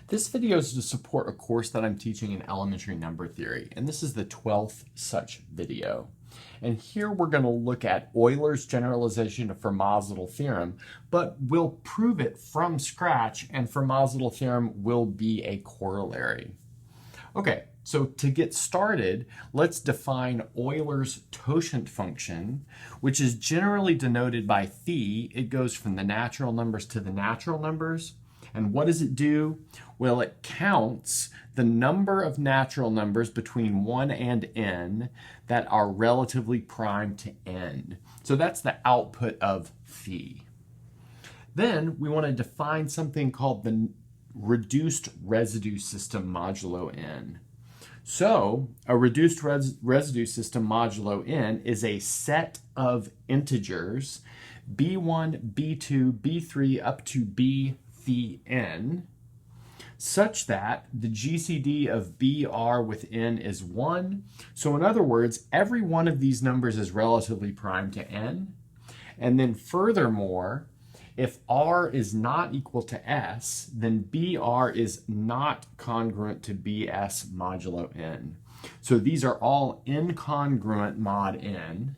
This video is to support a course that I'm teaching in elementary number theory, and this is the 12th such video. And here we're going to look at Euler's generalization of Fermat's little theorem, but we'll prove it from scratch, and Fermat's little theorem will be a corollary. Okay, so to get started, let's define Euler's totient function, which is generally denoted by phi. It goes from the natural numbers to the natural numbers. And what does it do? Well, it counts the number of natural numbers between 1 and n that are relatively prime to n. So that's the output of phi. Then we want to define something called the reduced residue system modulo n. So a reduced residue system modulo n is a set of integers b1, b2, b3 up to b phi n, such that the GCD of BR with n is 1. So in other words, every one of these numbers is relatively prime to n. And then furthermore, if R is not equal to S, then BR is not congruent to BS modulo n. So these are all incongruent mod n.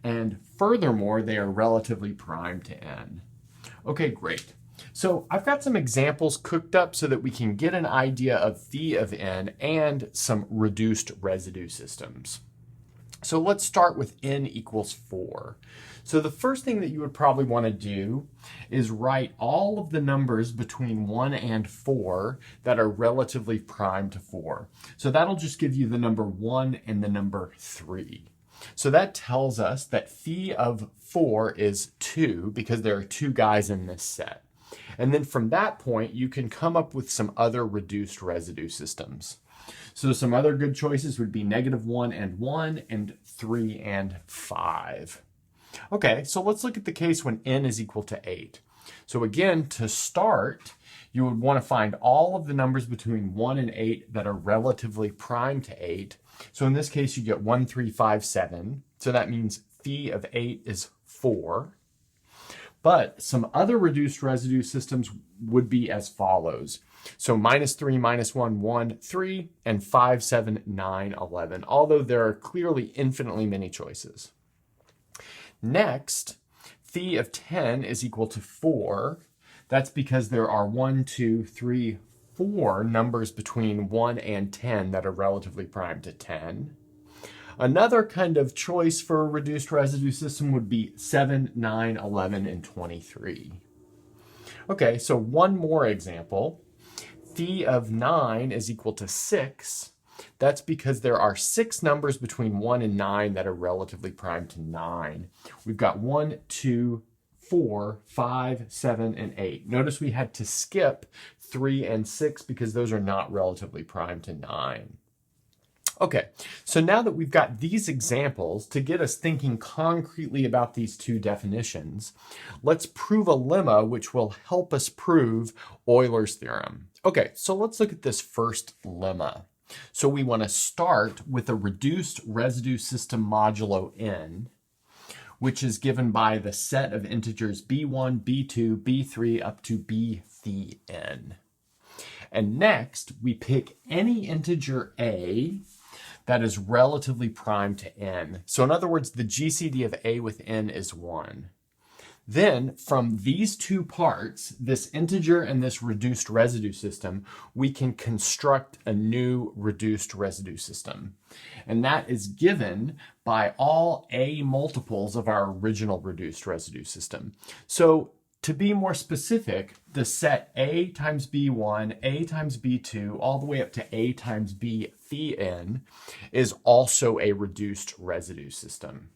And furthermore, they are relatively prime to n. Okay, great. So I've got some examples cooked up so that we can get an idea of phi of n and some reduced residue systems. So let's start with n equals 4. So the first thing that you would probably want to do is write all of the numbers between 1 and 4 that are relatively prime to 4. So that'll just give you the number 1 and the number 3. So that tells us that phi of 4 is 2 because there are 2 guys in this set. And then from that point, you can come up with some other reduced residue systems. So some other good choices would be -1 and 1 and 3 and 5. Okay, so let's look at the case when n is equal to 8. So again, to start, you would want to find all of the numbers between 1 and 8 that are relatively prime to 8. So in this case, you get 1, 3, 5, 7. So that means phi of 8 is 4. But some other reduced residue systems would be as follows. So -3, -1, 1, 3, and 5, 7, 9, 11, although there are clearly infinitely many choices. Next, phi of 10 is equal to 4. That's because there are 1, 2, 3, 4 numbers between 1 and 10 that are relatively prime to 10. Another kind of choice for a reduced residue system would be 7, 9, 11, and 23. Okay, so one more example. Phi of 9 is equal to 6. That's because there are 6 numbers between 1 and 9 that are relatively prime to 9. We've got 1, 2, 4, 5, 7, and 8. Notice we had to skip 3 and 6 because those are not relatively prime to 9. Okay, so now that we've got these examples to get us thinking concretely about these two definitions, let's prove a lemma which will help us prove Euler's theorem. Okay, so let's look at this first lemma. So we want to start with a reduced residue system modulo n, which is given by the set of integers b1, b2, b3 up to b phi n. And next, we pick any integer a that is relatively prime to n. So in other words, the GCD of a with n is 1. Then from these two parts, this integer and this reduced residue system, we can construct a new reduced residue system. And that is given by all a multiples of our original reduced residue system. So to be more specific, the set a times b1, a times b2, all the way up to a times b phi n is also a reduced residue system.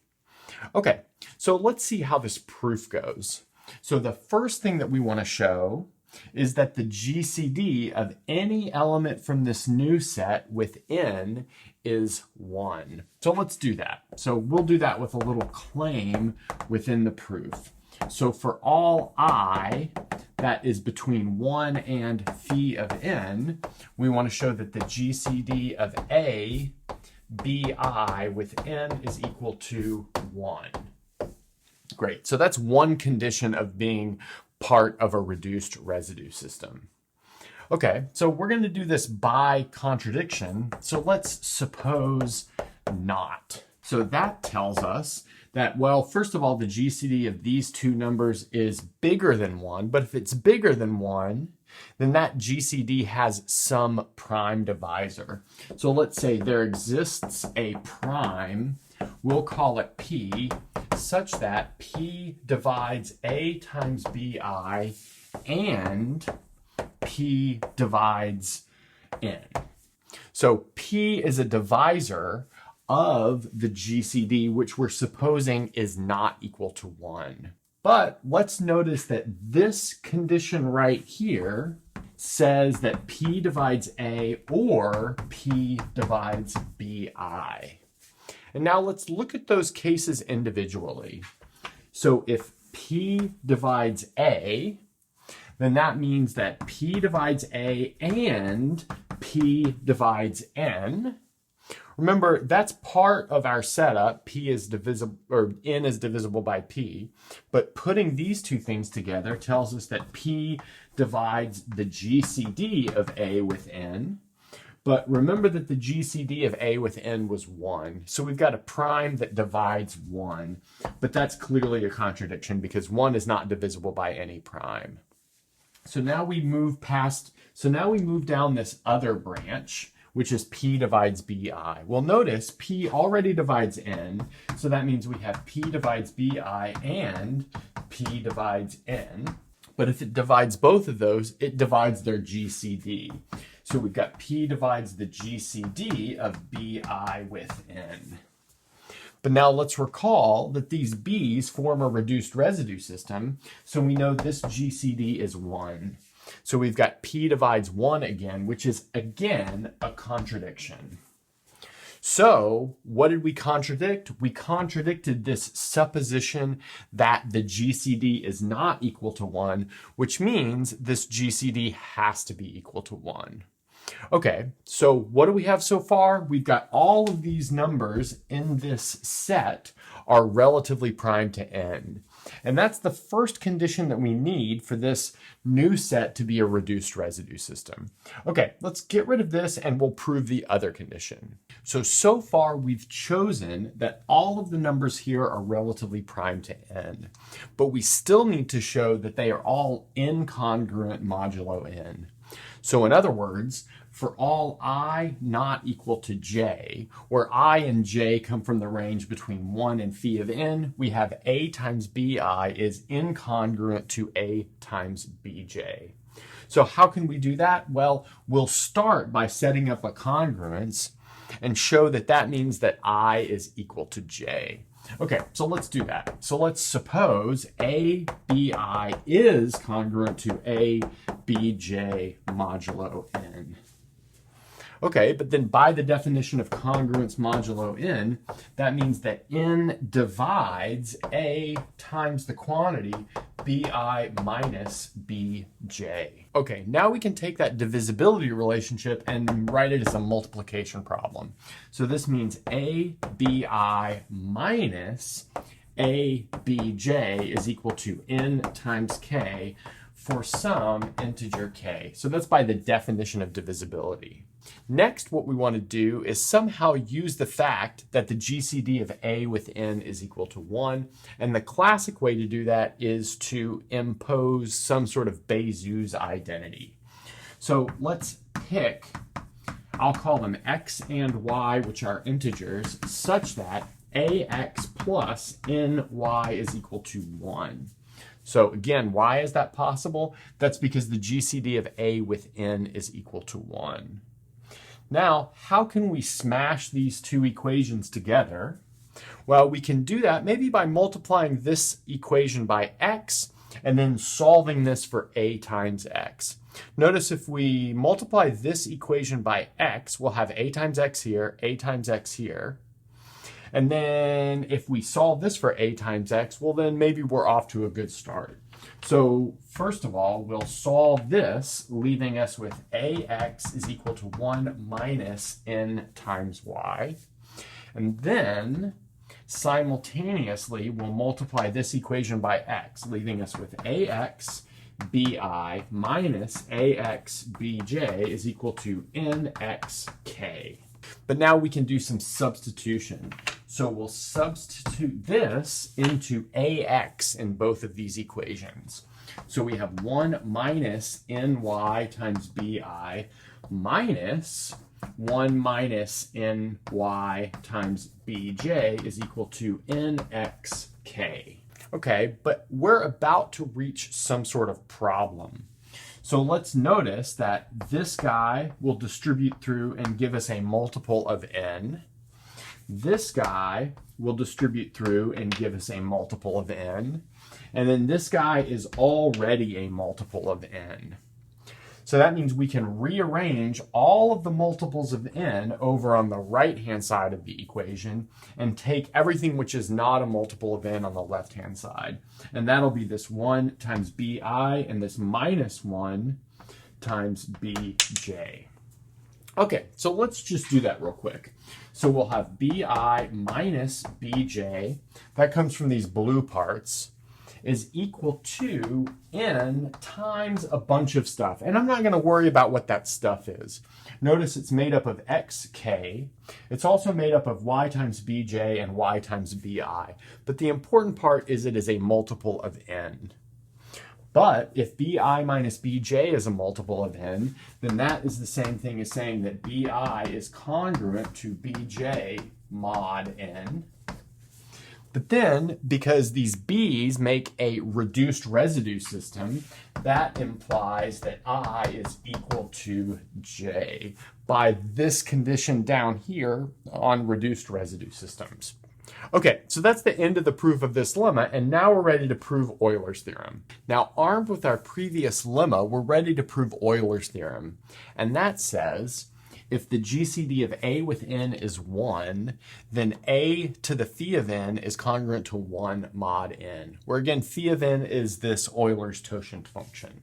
Okay, so let's see how this proof goes. So the first thing that we want to show is that the GCD of any element from this new set with n is 1. So let's do that. So we'll do that with a little claim within the proof. So for all I that is between 1 and phi of n, we want to show that the GCD of a bi with n is equal to 1. Great. So that's one condition of being part of a reduced residue system. Okay, so we're going to do this by contradiction. So let's suppose not. So that tells us that, well, first of all, the GCD of these two numbers is bigger than 1. But if it's bigger than 1, then that GCD has some prime divisor. So let's say there exists a prime, we'll call it P, such that P divides A times BI and P divides N. So P is a divisor of the GCD, which we're supposing is not equal to 1. But let's notice that this condition right here says that P divides A or P divides BI. And now let's look at those cases individually. So if P divides A, then that means that P divides A and P divides N. Remember, that's part of our setup. P is divisible, or N is divisible by P. But putting these two things together tells us that P divides the GCD of A with N. But remember that the GCD of A with N was 1. So we've got a prime that divides 1. But that's clearly a contradiction because 1 is not divisible by any prime. So now we move down this other branch, which is P divides BI. Well, notice P already divides N, so that means we have P divides BI and P divides N. But if it divides both of those, it divides their GCD. So we've got P divides the GCD of BI with N. But now let's recall that these B's form a reduced residue system, so we know this GCD is 1. So we've got P divides 1 again, which is again a contradiction. So what did we contradict? We contradicted this supposition that the GCD is not equal to 1, which means this GCD has to be equal to 1. Okay, so what do we have so far? We've got all of these numbers in this set are relatively prime to N. And that's the first condition that we need for this new set to be a reduced residue system. Okay, let's get rid of this and we'll prove the other condition. So far we've chosen that all of the numbers here are relatively prime to N, but we still need to show that they are all incongruent modulo N. So in other words, for all I not equal to j, where I and j come from the range between 1 and phi of n, we have a times bi is incongruent to a times bj. So how can we do that? Well, we'll start by setting up a congruence and show that that means that I is equal to j. Okay, so let's do that. So let's suppose ABI is congruent to ABJ modulo n. Okay, but then by the definition of congruence modulo n, that means that n divides A times the quantity BI minus BJ. Okay, now we can take that divisibility relationship and write it as a multiplication problem. So this means ABI minus ABJ is equal to n times k for some integer k. So that's by the definition of divisibility. Next, what we want to do is somehow use the fact that the GCD of A with n is equal to 1. And the classic way to do that is to impose some sort of Bézieu's identity. So let's pick, I'll call them x and y, which are integers, such that ax plus ny is equal to 1. So again, why is that possible? That's because the GCD of A with n is equal to 1. Now, how can we smash these two equations together? Well, we can do that maybe by multiplying this equation by x and then solving this for a times x. Notice if we multiply this equation by x, we'll have a times x here, a times x here. And then if we solve this for a times x, well then maybe we're off to a good start. So first of all, we'll solve this, leaving us with ax is equal to 1 minus n times y. And then simultaneously, we'll multiply this equation by x, leaving us with ax bi minus ax bj is equal to nxk. But now we can do some substitution. So we'll substitute this into ax in both of these equations. So we have 1 minus ny times bi minus 1 minus ny times bj is equal to nxk. Okay, but we're about to reach some sort of problem. So let's notice that this guy will distribute through and give us a multiple of n. This guy will distribute through and give us a multiple of n. And then this guy is already a multiple of n. So that means we can rearrange all of the multiples of n over on the right-hand side of the equation and take everything which is not a multiple of n on the left-hand side. And that'll be this 1 times bi and this minus 1 times bj. Okay, so let's just do that real quick. So we'll have bi minus bj, that comes from these blue parts, is equal to n times a bunch of stuff. And I'm not going to worry about what that stuff is. Notice it's made up of xk. It's also made up of y times bj and y times bi. But the important part is it is a multiple of n. But if bi minus bj is a multiple of n, then that is the same thing as saying that bi is congruent to bj mod n. But then, because these b's make a reduced residue system, that implies that I is equal to j by this condition down here on reduced residue systems. Okay, so that's the end of the proof of this lemma, and now we're ready to prove Euler's theorem. Now, armed with our previous lemma, we're ready to prove Euler's theorem, and that says, if the GCD of a with n is 1, then a to the phi of n is congruent to 1 mod n, where again, phi of n is this Euler's totient function.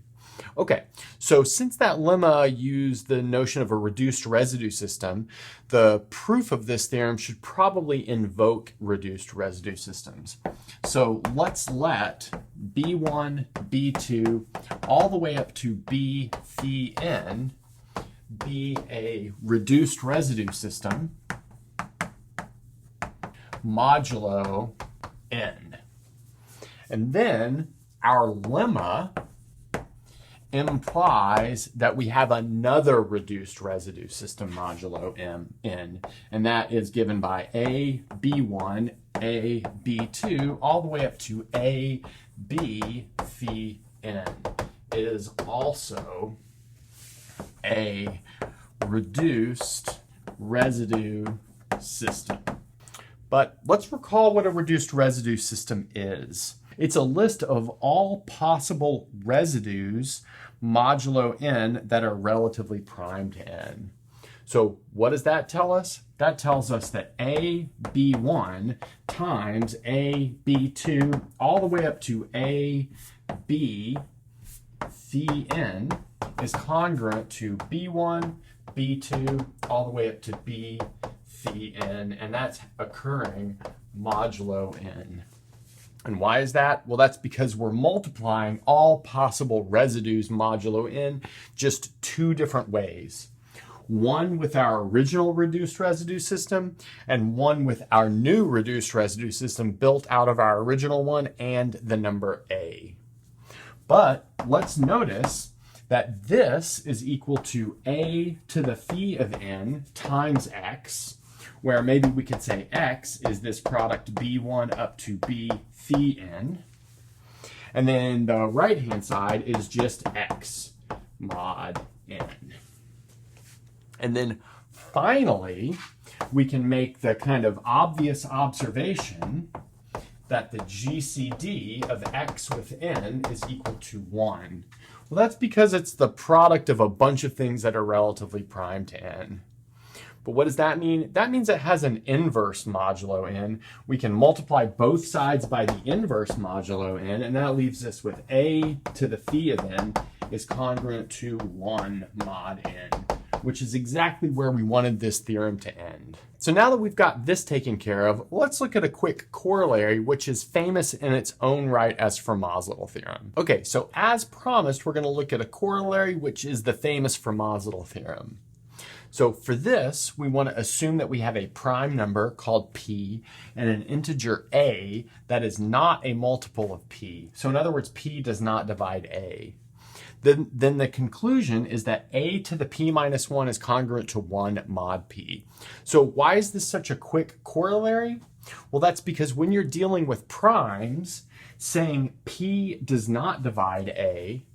Okay, so since that lemma used the notion of a reduced residue system, the proof of this theorem should probably invoke reduced residue systems. So let's let b1, b2, all the way up to b phi n be a reduced residue system modulo n. And then our lemma implies that we have another reduced residue system modulo n, and that is given by a b1, a b2, all the way up to a b phi n. It is also a reduced residue system. But let's recall what a reduced residue system is. It's a list of all possible residues modulo n that are relatively prime to n. So what does that tell us? That tells us that a b1 times a b2 all the way up to a b phi n is congruent to b1, b2, all the way up to b phi n, and that's occurring modulo n. And why is that? Well, that's because we're multiplying all possible residues modulo n just two different ways. One with our original reduced residue system, and one with our new reduced residue system built out of our original one and the number a. But let's notice that this is equal to a to the phi of n times x, where maybe we could say x is this product b1 up to b phi n. And then the right-hand side is just x mod n. And then finally, we can make the kind of obvious observation that the GCD of x with n is equal to 1. Well, that's because it's the product of a bunch of things that are relatively prime to n. But what does that mean? That means it has an inverse modulo n. We can multiply both sides by the inverse modulo n, and that leaves us with a to the phi of n is congruent to 1 mod n, which is exactly where we wanted this theorem to end. So now that we've got this taken care of, let's look at a quick corollary, which is famous in its own right as Fermat's little theorem. Okay, so as promised, we're going to look at a corollary, which is the famous Fermat's little theorem. So for this, we want to assume that we have a prime number called p and an integer a that is not a multiple of p. So in other words, p does not divide a. Then the conclusion is that a to the p minus 1 is congruent to 1 mod p. So why is this such a quick corollary? Well, that's because when you're dealing with primes, saying p does not divide a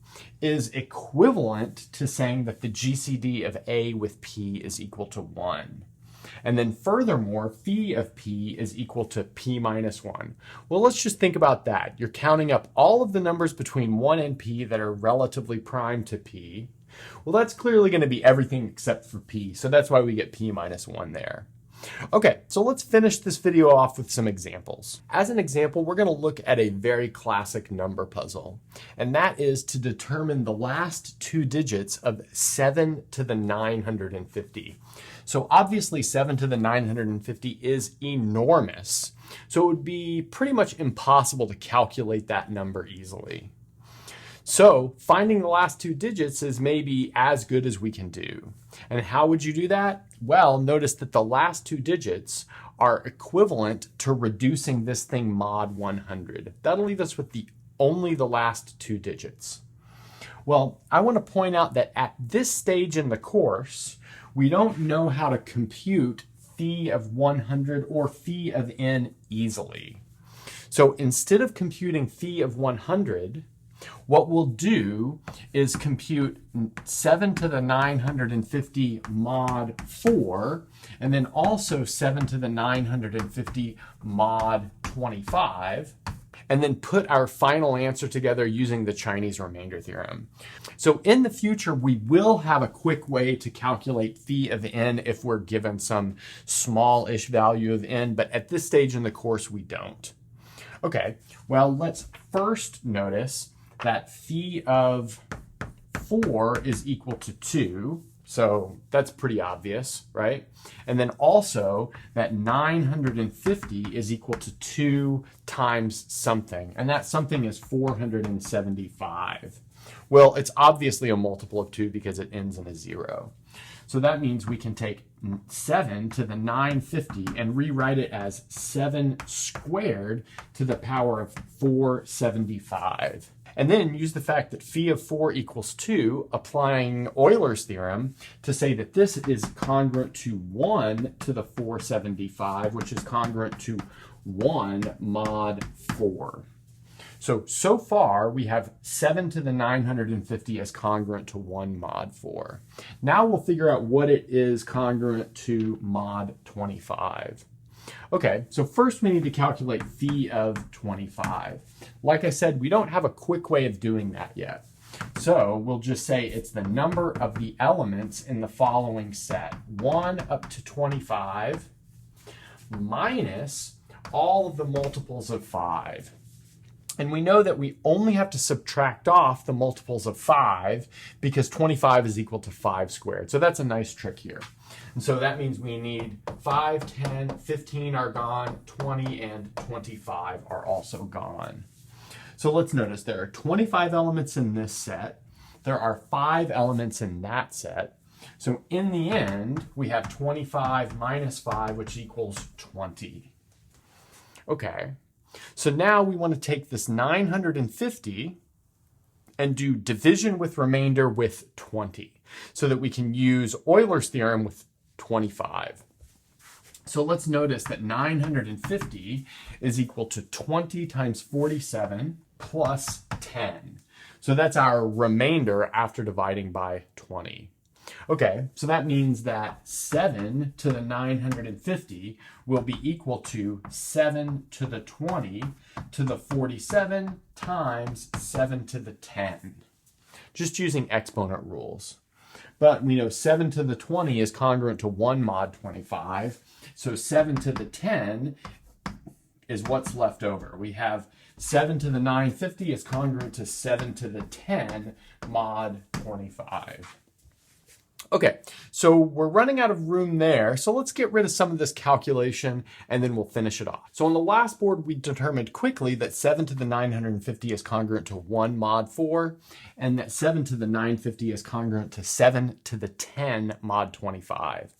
is equivalent to saying that the GCD of a with p is equal to 1. And then furthermore, phi of p is equal to p minus 1. Well, let's just think about that. You're counting up all of the numbers between 1 and p that are relatively prime to p. Well, that's clearly going to be everything except for p. So that's why we get p minus 1 there. Okay, so let's finish this video off with some examples. As an example, we're going to look at a very classic number puzzle, and that is to determine the last 2 digits of 7 to the 950. So obviously 7 to the 950 is enormous, so it would be pretty much impossible to calculate that number easily. So finding the last 2 digits is maybe as good as we can do. And how would you do that? Well, notice that the last 2 digits are equivalent to reducing this thing mod 100. That'll leave us with only the last 2 digits. Well, I want to point out that at this stage in the course, we don't know how to compute phi of 100 or phi of n easily. So instead of computing phi of 100, what we'll do is compute 7 to the 950 mod 4, and then also 7 to the 950 mod 25, and then put our final answer together using the Chinese remainder theorem. So in the future, we will have a quick way to calculate phi of n if we're given some small-ish value of n, but at this stage in the course, we don't. Okay, well, let's first notice that phi of 4 is equal to 2. So that's pretty obvious, right? And then also that 950 is equal to 2 times something. And that something is 475. Well, it's obviously a multiple of 2 because it ends in a 0. So that means we can take 7 to the 950 and rewrite it as 7 squared to the power of 475. And then use the fact that phi of 4 equals 2, applying Euler's theorem, to say that this is congruent to 1 to the 475, which is congruent to 1 mod 4. So far, we have 7 to the 950 as congruent to 1 mod 4. Now we'll figure out what it is congruent to mod 25. Okay, so first we need to calculate phi of 25. Like I said, we don't have a quick way of doing that yet. So we'll just say it's the number of the elements in the following set, 1 up to 25, minus all of the multiples of 5. And we know that we only have to subtract off the multiples of 5 because 25 is equal to 5 squared. So that's a nice trick here. And so that means we need 5, 10, 15 are gone, 20 and 25 are also gone. So let's notice there are 25 elements in this set. There are 5 elements in that set. So in the end, we have 25 minus 5, which equals 20. Okay. So now we want to take this 950 and do division with remainder with 20 so that we can use Euler's theorem with 25. So let's notice that 950 is equal to 20 times 47 plus 10. So that's our remainder after dividing by 20. Okay, so that means that 7 to the 950 will be equal to 7 to the 20 to the 47 times 7 to the 10. Just using exponent rules. But we know 7 to the 20 is congruent to 1 mod 25. So 7 to the 10 is what's left over. We have 7 to the 950 is congruent to 7 to the 10 mod 25. Okay, so we're running out of room there, so let's get rid of some of this calculation and then we'll finish it off. So on the last board, we determined quickly that 7 to the 950 is congruent to 1 mod 4, and that 7 to the 950 is congruent to 7 to the 10 mod 25.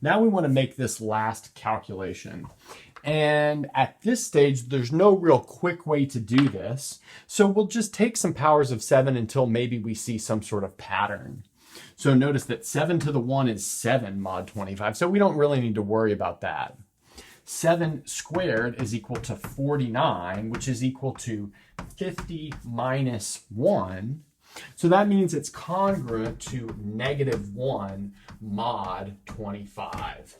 Now we want to make this last calculation. And at this stage, there's no real quick way to do this, so we'll just take some powers of 7 until maybe we see some sort of pattern. So notice that 7 to the 1 is 7 mod 25, so we don't really need to worry about that. 7 squared is equal to 49, which is equal to 50 minus 1. So that means it's congruent to -1 mod 25.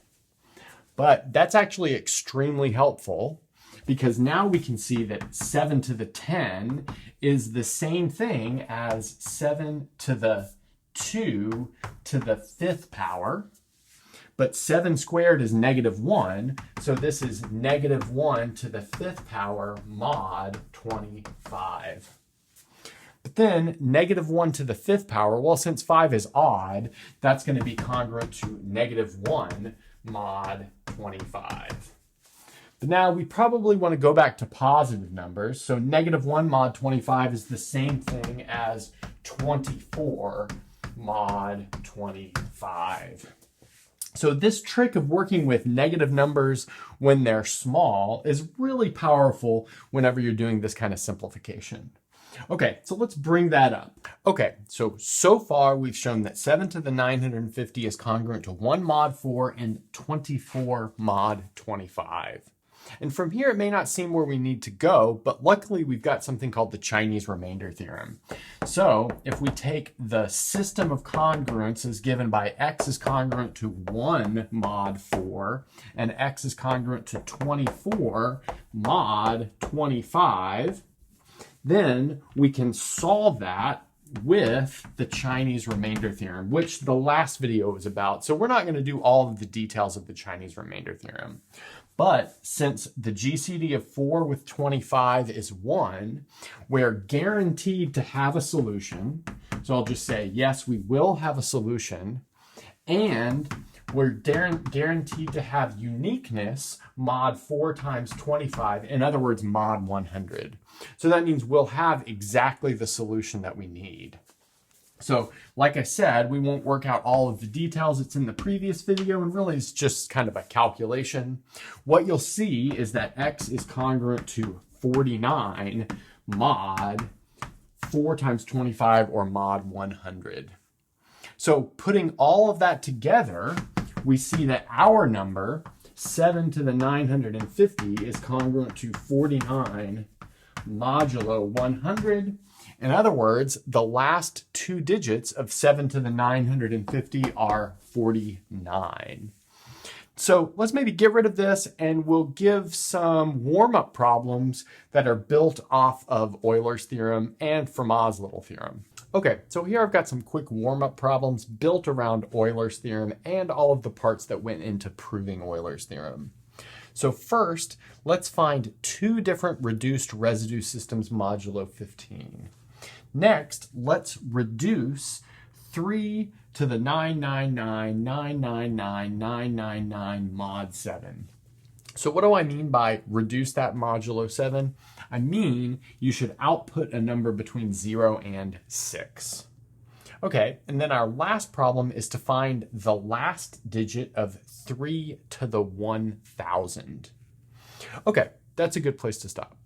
But that's actually extremely helpful because now we can see that 7 to the 10 is the same thing as 7 to the 2 to the 5th power, but 7 squared is -1, so this is -1 to the 5th power mod 25. But then -1 to the 5th power, well, since 5 is odd, that's going to be congruent to -1 mod 25. But now we probably want to go back to positive numbers, so -1 mod 25 is the same thing as 24 mod 25. So this trick of working with negative numbers when they're small is really powerful whenever you're doing this kind of simplification. Okay, so let's bring that up. Okay, so far we've shown that 7 to the 950 is congruent to 1 mod 4 and 24 mod 25. And from here, it may not seem where we need to go, but luckily we've got something called the Chinese remainder theorem. So if we take the system of congruences given by x is congruent to 1 mod 4 and x is congruent to 24 mod 25, then we can solve that with the Chinese remainder theorem, which the last video was about. So we're not going to do all of the details of the Chinese remainder theorem. But since the GCD of 4 with 25 is 1, we're guaranteed to have a solution. So I'll just say, yes, we will have a solution. And we're guaranteed to have uniqueness mod 4 times 25, in other words, mod 100. So that means we'll have exactly the solution that we need. So like I said, we won't work out all of the details. It's in the previous video, and really it's just kind of a calculation. What you'll see is that x is congruent to 49 mod 4 times 25, or mod 100. So putting all of that together, we see that our number, 7 to the 950, is congruent to 49 modulo 100. In other words, the last 2 digits of 7 to the 950 are 49. So let's maybe get rid of this, and we'll give some warm-up problems that are built off of Euler's theorem and Fermat's little theorem. Okay, so here I've got some quick warm-up problems built around Euler's theorem and all of the parts that went into proving Euler's theorem. So first, let's find 2 different reduced residue systems modulo 15. Next, let's reduce 3 to the 999,999,999 mod 7. So what do I mean by reduce that modulo 7? I mean you should output a number between 0 and 6. Okay, and then our last problem is to find the last digit of 3 to the 1,000. Okay, that's a good place to stop.